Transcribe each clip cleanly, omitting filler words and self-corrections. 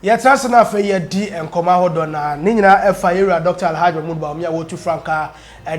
Yetrasa na fe ye di enkoma hodo na ne nyina efa yera Dr. Alhaji Bawumia wotu franka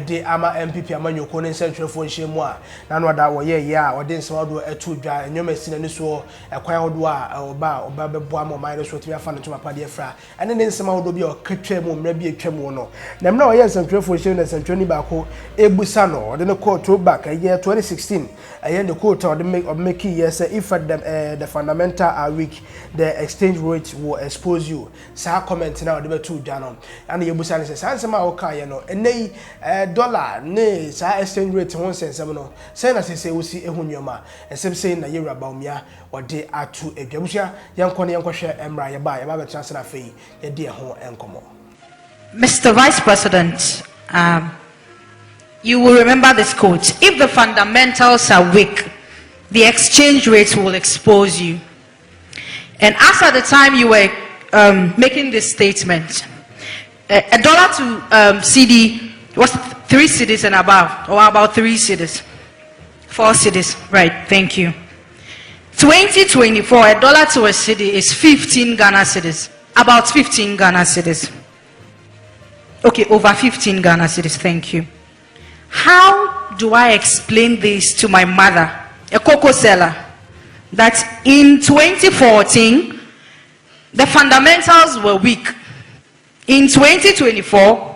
de ama MPP amanyoko ne nsentwefo nhyiemu a na no da wo ye ya ode nsema do etu dwa enyoma sina ni so ekwan hodo a oba bebo ama man so timi afa ne to papa de efra ene ne nsema hodo bi o katwa mu mra bi atwa mu no na mna wo ye nsentwefo nhyiemu ne sentwani ba ko ebusa no ode ne call to back year 2016 aye the quote ode make yes if the fundamental are weak the exchange rate will expose you. Sa comment na ode betu dwa no and yebusa ne se sansema wo kan ye no enei dollar ne sa exchange rate ho sensem no say na say wosi ehunwoma esem say na yera Bawumia ode atu edwabusha yankɔ ne yankɔhwɛ emra ye ba betra se na fei ye de ho enkomo. Mr. Vice President, you will remember this quote: if the fundamentals are weak, the exchange rate will expose you. And as at the time you were making this statement, a dollar to CD was 3 cedis and above, or about 3 cedis, 4 cedis, right? Thank you. 2024, a dollar to a cedi is 15 Ghana cedis, about 15 Ghana cedis. Okay, over 15 Ghana cedis. Thank you. How do I explain this to my mother, a cocoa seller, that in 2014 the fundamentals were weak? In 2024,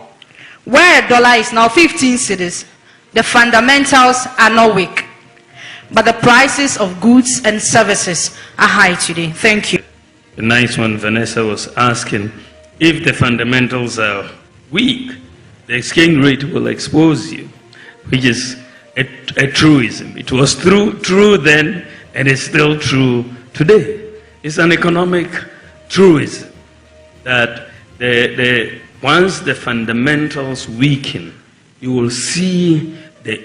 where a dollar is now 15 cedis, the fundamentals are not weak, but the prices of goods and services are high today. Thank you. The nice one, Vanessa, was asking if the fundamentals are weak, the exchange rate will expose you, which is a truism. It was true then, and it's still true today. It's an economic truism that once the fundamentals weaken, you will see the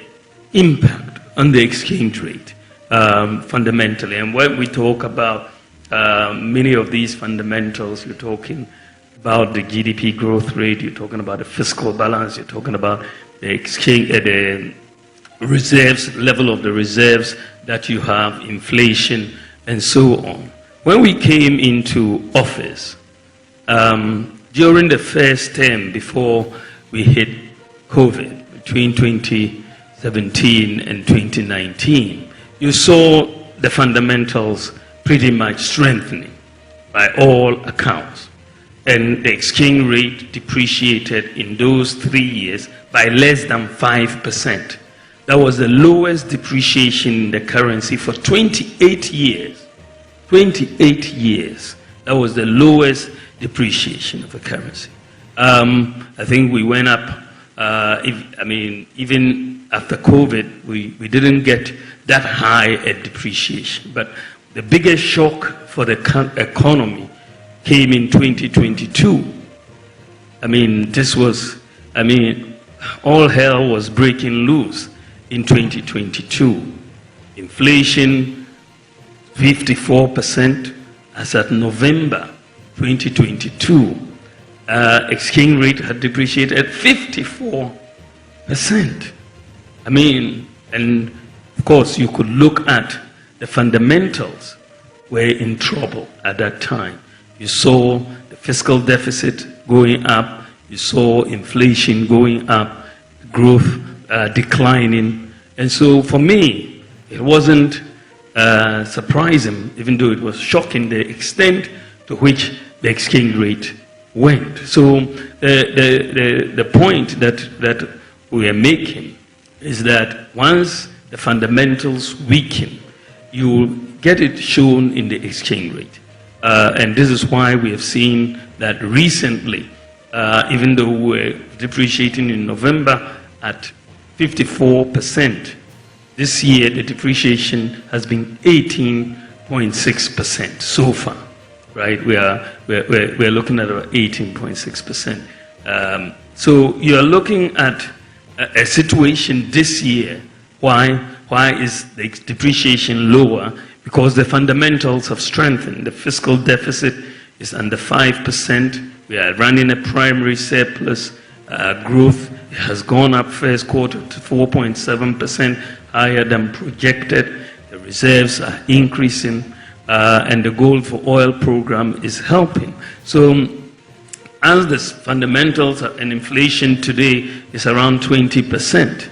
impact on the exchange rate fundamentally. And when we talk about many of these fundamentals, you're talking about the GDP growth rate, you're talking about the fiscal balance, you're talking about the exchange, the reserves, level of the reserves that you have, inflation, and so on. When we came into office, during the first term before we hit COVID, between 2017 and 2019, you saw the fundamentals pretty much strengthening by all accounts. And the exchange rate depreciated in those 3 years by less than 5%. That was the lowest depreciation in the currency for 28 years. 28 years. That was the lowest depreciation of the currency. I think we went up, even after COVID, we didn't get that high a depreciation. But the biggest shock for the economy came in 2022. All hell was breaking loose in 2022. Inflation, 54% as at November 2022. Exchange rate had depreciated at 54%. And of course you could look at the fundamentals were in trouble at that time. You saw the fiscal deficit going up, you saw inflation going up, growth declining. And so for me, it wasn't surprising, even though it was shocking, the extent to which the exchange rate went. So the point that we are making is that once the fundamentals weaken, you will get it shown in the exchange rate. And this is why we have seen that recently, even though we're depreciating in November at 54%, this year the depreciation has been 18.6% so far, right? We're looking at about 18.6%. So you are looking at a situation this year. Why is the depreciation lower? Because the fundamentals have strengthened. The fiscal deficit is under 5%. We are running a primary surplus. Growth has gone up first quarter to 4.7%, higher than projected. The reserves are increasing. and the gold for oil program is helping. So as the fundamentals and inflation today is around 20%,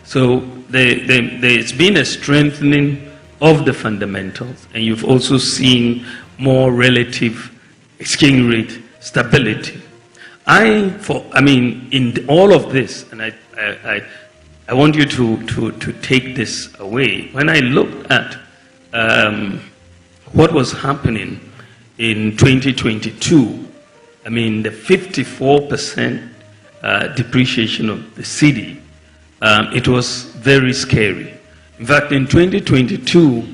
so there's been a strengthening of the fundamentals, and you've also seen more relative exchange rate stability. In all of this, and I want you to take this away. When I looked at what was happening in 2022, the 54% depreciation of the cedi, it was very scary. In fact, in 2022,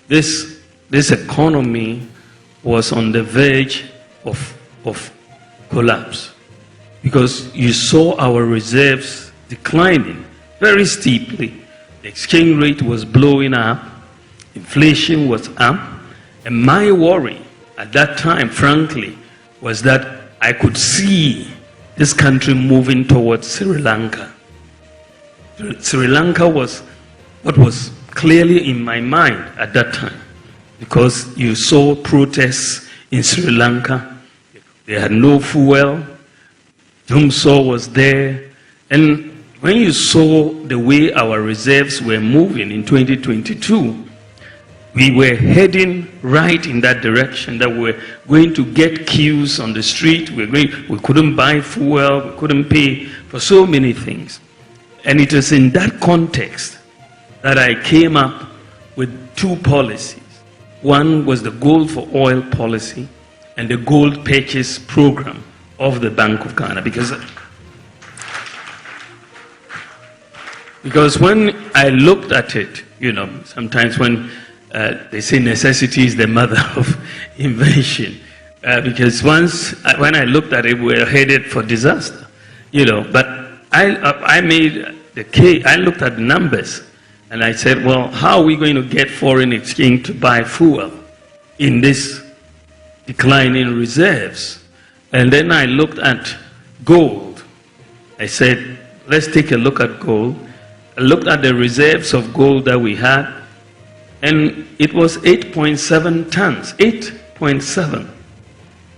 this economy was on the verge of collapse, because you saw our reserves declining very steeply. The exchange rate was blowing up, inflation was up, and my worry at that time, frankly, was that I could see this country moving towards Sri Lanka. Sri Lanka was what was clearly in my mind at that time, because you saw protests in Sri Lanka. They had no fuel. Dumso was there. And when you saw the way our reserves were moving in 2022, we were heading right in that direction, that we were going to get queues on the street. We couldn't buy fuel. We couldn't pay for so many things. And it was in that context that I came up with two policies. One was the gold for oil policy and the gold purchase program of the Bank of Ghana. Because when I looked at it, sometimes when they say necessity is the mother of invention, because when I looked at it, we were headed for disaster, But I made the case. I looked at the numbers, and I said, well, how are we going to get foreign exchange to buy fuel in this declining reserves? And then I looked at gold. I said, let's take a look at gold. I looked at the reserves of gold that we had, and it was 8.7 tons. 8.7.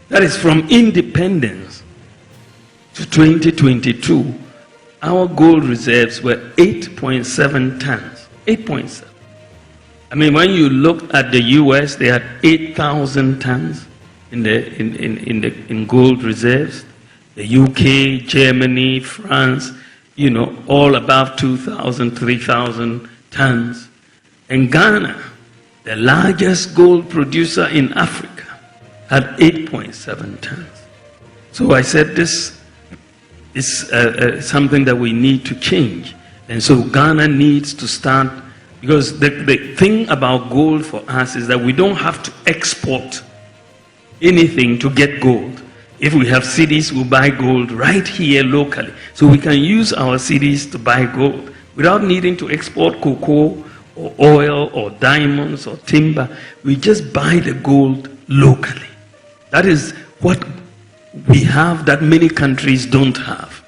That is from independence to 2022. Our gold reserves were 8.7 tons. 8.7. When you look at the US, they had 8,000 tons in gold reserves. The UK, Germany, France, all above 2,000, 3,000 tons. And Ghana, the largest gold producer in Africa, had 8.7 tons. So I said this is something that we need to change. And so Ghana needs to start, because the thing about gold for us is that we don't have to export anything to get gold. If we have cedis, we'll buy gold right here locally. So we can use our cedis to buy gold without needing to export cocoa or oil or diamonds or timber. We just buy the gold locally. That is what we have that many countries don't have.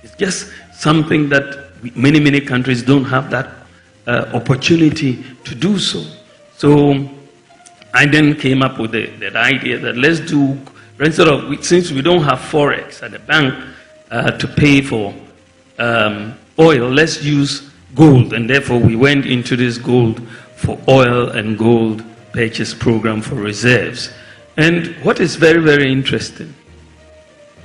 It's just something that many countries don't have that opportunity to do so. So I then came up with that idea that let's do, instead of, since we don't have forex at the bank to pay for oil, let's use gold. And therefore we went into this gold for oil and gold purchase program for reserves. And what is very, very interesting,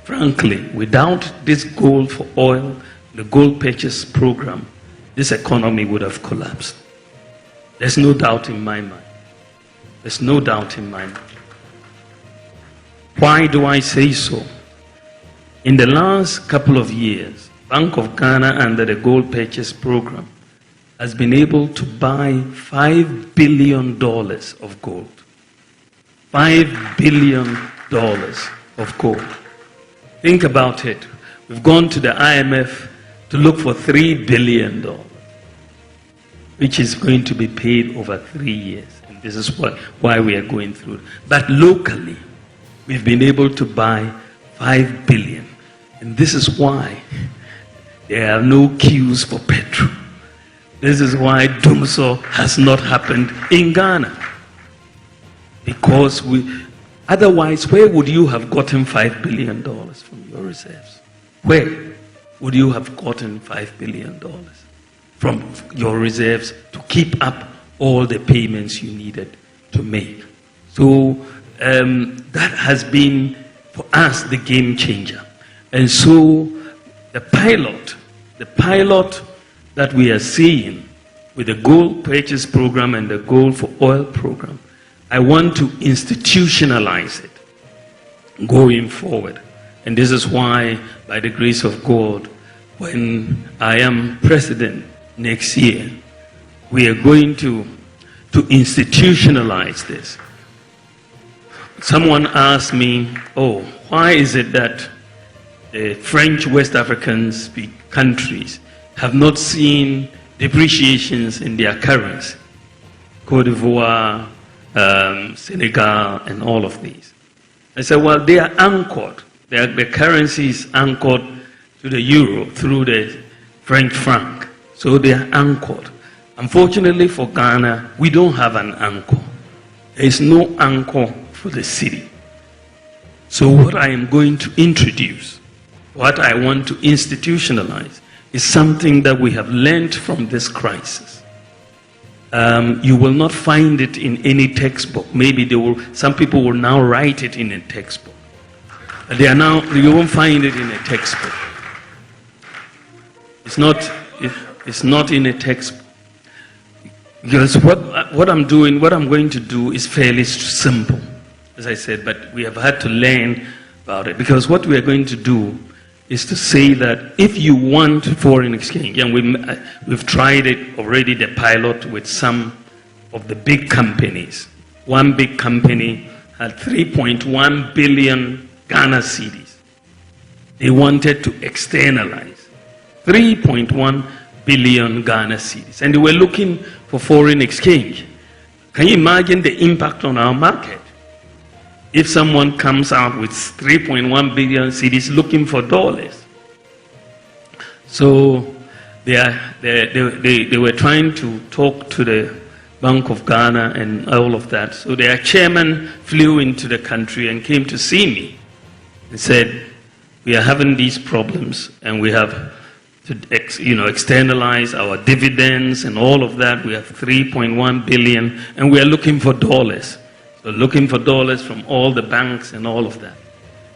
frankly, without this gold for oil, the gold purchase program, this economy would have collapsed. There's no doubt in my mind. There's no doubt in my mind. Why do I say so? In the last couple of years, Bank of Ghana under the gold purchase program has been able to buy $5 billion of gold. $5 billion of gold. Think about it. We've gone to the IMF to look for $3 billion, which is going to be paid over 3 years. And this is why we are going through. But locally, we've been able to buy $5 billion. And this is why there are no queues for petrol. This is why Dumso has not happened in Ghana. because otherwise, where would you have gotten $5 billion from your reserves? Where would you have gotten $5 billion from your reserves to keep up all the payments you needed to make? So that has been, for us, the game changer. And so the pilot that we are seeing with the gold purchase program and the gold for oil program, I want to institutionalize it going forward. And this is why, by the grace of God, when I am president next year, we are going to institutionalize this. Someone asked me, why is it that the French West African countries have not seen depreciations in their currency? Cote d'Ivoire, Senegal, and all of these. I said, well, they are anchored. The currency is anchored to the euro through the French franc. So they are anchored. Unfortunately for Ghana, we don't have an anchor. There is no anchor for the city. So what I am going to introduce, what I want to institutionalize, is something that we have learned from this crisis. You will not find it in any textbook. Maybe some people will now write it in a textbook. You won't find it in a textbook. It's not in a textbook. Because what I'm going to do is fairly simple, as I said, but we have had to learn about it. Because what we are going to do is to say that if you want foreign exchange, and we've tried it already, the pilot, with some of the big companies. One big company had 3.1 billion Ghana cedis. They wanted to externalize 3.1 billion Ghana cedis. And they were looking for foreign exchange. Can you imagine the impact on our market? If someone comes out with 3.1 billion cedis looking for dollars. So they were trying to talk to the Bank of Ghana and all of that. So their chairman flew into the country and came to see me and said, we are having these problems and we have to externalize our dividends and all of that. We have 3.1 billion and we are looking for dollars. So looking for dollars from all the banks and all of that.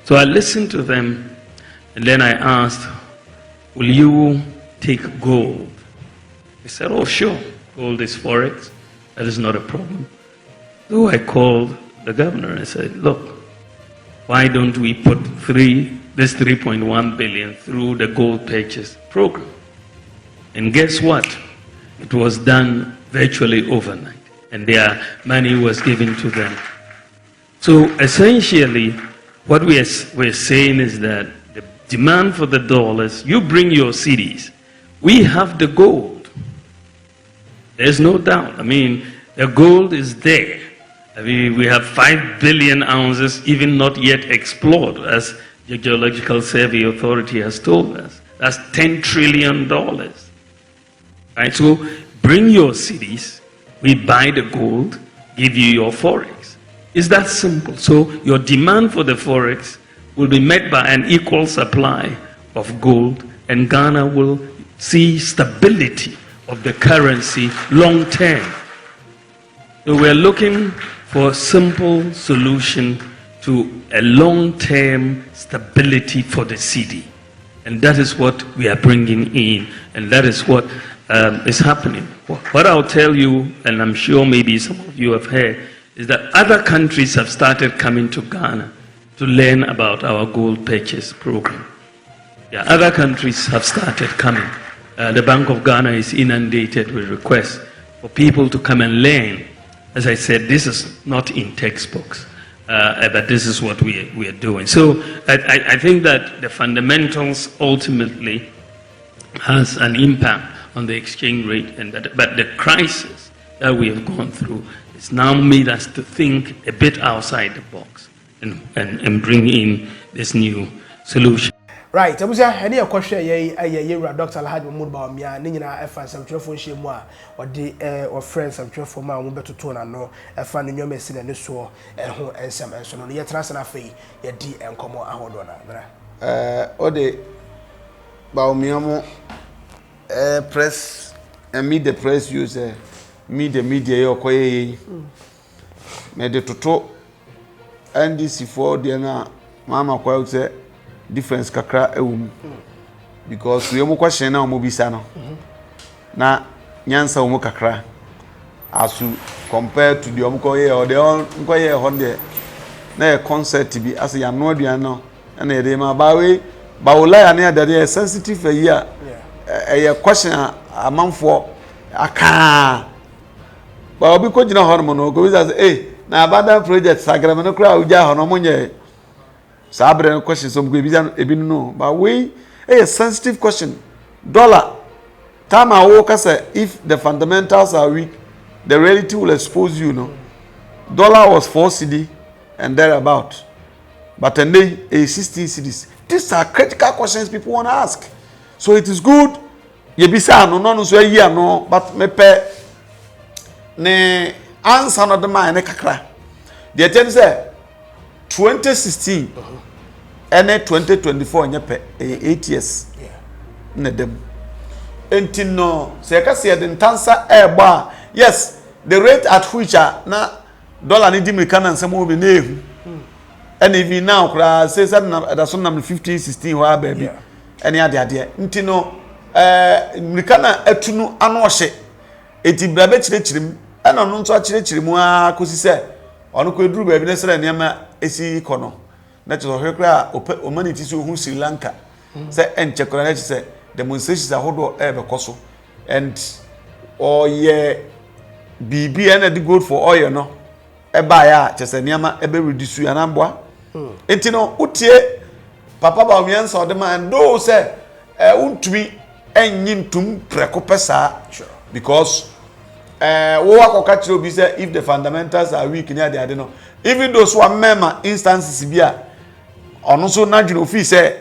So I listened to them and then I asked, will you take gold? They said, oh sure, gold is forex. That is not a problem. So I called the governor and I said, look, why don't we put this 3.1 billion through the gold purchase program? And guess what? It was done virtually overnight. And their money was given to them. So essentially, what we're saying is that the demand for the dollars, you bring your cedis. We have the gold. There's no doubt. I mean, the gold is there. I mean, we have 5 billion ounces, even not yet explored, as the Geological Survey Authority has told us. That's $10 trillion. Right? So bring your cedis. We buy the gold, give you your forex. It's that simple. So your demand for the forex will be met by an equal supply of gold, and Ghana will see stability of the currency long term. So we're looking for a simple solution to a long-term stability for the cedi. And that is what we are bringing in, and that is what is happening. What I'll tell you, and I'm sure maybe some of you have heard, is that other countries have started coming to Ghana to learn about our gold purchase program. Yeah, other countries have started coming. The Bank of Ghana is inundated with requests for people to come and learn. As I said, this is not in textbooks, but this is what we are doing. So I think that the fundamentals ultimately has an impact on the exchange rate, but the crisis that we have gone through has now made us to think a bit outside the box and bring in this new solution. Right, abusia ene ye kwhwe ye yewura Dr. Alhaji Mahmood Bawumia ne nyina efa samtwefo nhye a ode o friends samtwefo ma wo betoto na no efa no nyoma esi na ne so ho ensem enso no ye trans na fei ye di enkomo ahodo na bra ode Bawumia mo press and meet the press user meet the media yo koye me de toto NDC for de na mama kwa say difference kakra ewum because we mo question na mo bisa no na nyansa mo kakra asu compared to the omkoye or the onkoye honde na concert bi as ya no aduan no na de ma bawe bawula ya na de sensitive here a question amanfo aka ba obi ko gina hono no go bisa say na abada project sagrama no kra uja hono monye Sabre question some go ebi no but we a sensitive question dollar time I walk say if the fundamentals are weak the reality will expose you no dollar was 4 cedi and thereabout but today a 16 cedis. These are critical questions people want to ask, so it is good you be say no so year no but me pe ne answer no the man ne kakra the attempt say 2016 and 2024 nyepe 8 years na dem enti no se ka se de ntansa eba yes the rate at which na dollar ni dimika na nsem obi na ehu and even now kra say that so number 15 16 wa baby any ade enti no mrika na atunu ano ohye eti brabe chirechirim ana no nso chirechirim a kosi se ono ko eduru baby na sere niam esi kono na cho hwekra humanity so hu Sri Lanka say enchekora na say demonstrations ahodo ebe koso and oye bibi na the good for oil no eba ya chese niam ebe reduce ya na mboa enti no utie papa Bawumia nso ode man do say untumi enyintum preko pesa because wo akoka chiro bi say if the fundamentals are weak near the ade no even those who are member instances bia ono so na dwene ofi say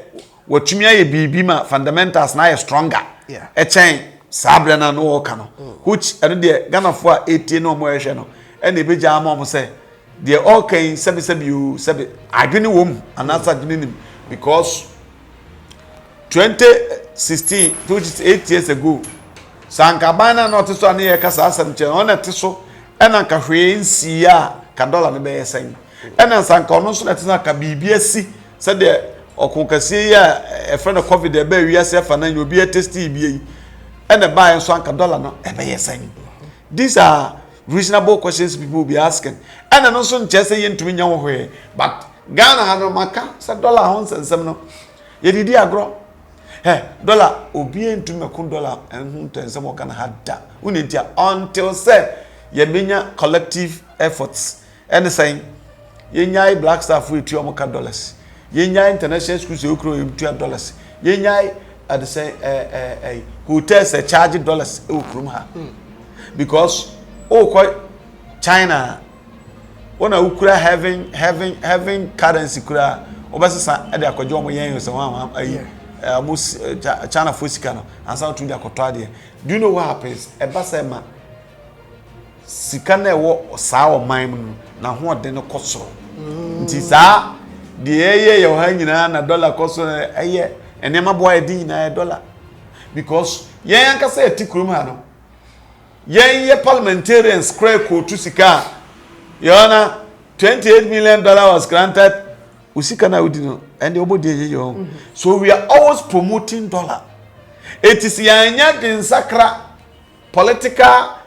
watumi aye bibi ma fundamentals na are stronger e chen sabre na no woka no which eno de Ghana for 80 no mo ehwe no ene ebeja ama mo say they all can sebi you sebi adwene wom anasa dwene nim because 2016 8 years ago sankabana not so na ye kasa asem che ona teso ena ka hwe nsia ka dollar ne be yesen ena sanka ono so na tena ka bibia si se de okonkase ya e friend of Kofi de be wiase fa na obi e testi bie ena buy so anka dollar no e be yesen. These are reasonable questions people will be asking ena no so nche se ye ntumi nya wo hwe but Ghana ha no maka se dollar ho nsensem no ye didi agro dollar obi entum ekun dollar enhu tensem o kana hada unentia until say ye menya collective efforts and saying ye nyai black staff we tu omoka dollars ye nyai international schools e okro em dollars ye nyai at the say hotels charge dollars e okrum ha because China ona ukura having currency kura obasesa e de akwajo omo yen so China fosika no ansa to dia kotade. Do you know what happens? Ebasema sika na ewo saa o man na ho ode no kosoro nti saa de eye ye ha nyina na dollar kosoro eye enema boy din na dollar because yen anka say tikrum ha no yen ye parliamentarians cry ko to sika yona $28 million was granted usika na udino and the obodi ye so we are always promoting dollar. It is yanya din sakra political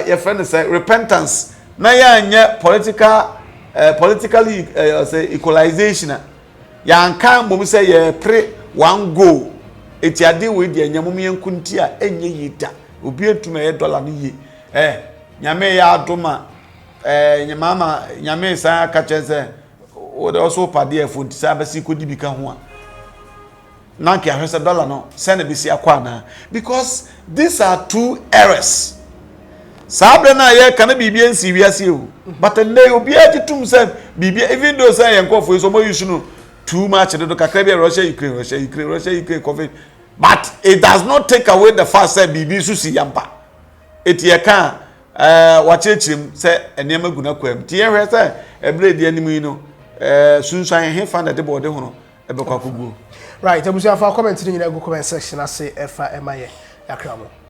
your friend say repentance na yanya politically say equalization ya nka mbom say ye pre one go etiade we de nyamom yankunti a enye yida obi etuma ye dollar no ye nyame ya adoma nyamama nyame sa ka chese o de also pade fo ntisa basi kodi bika ho a na ke ahwese dollar no send be si akwa na because these are two errors. Sabre na ye kana bibia nsi wiase o but nne obi agitum say bibia even though say yen kofo so mo use no too much do kakra bi Russia Ukraine Kofi, but it does not take away the fact that bibi su si yampa etie kan wachechirim say enema guna kwam tie hwe say ebre de animu yi no sunsan he fan de bode ho no ebekwa kogu. Right, abusia fa comment ni nyina go comment section ase efa emaye yakramo.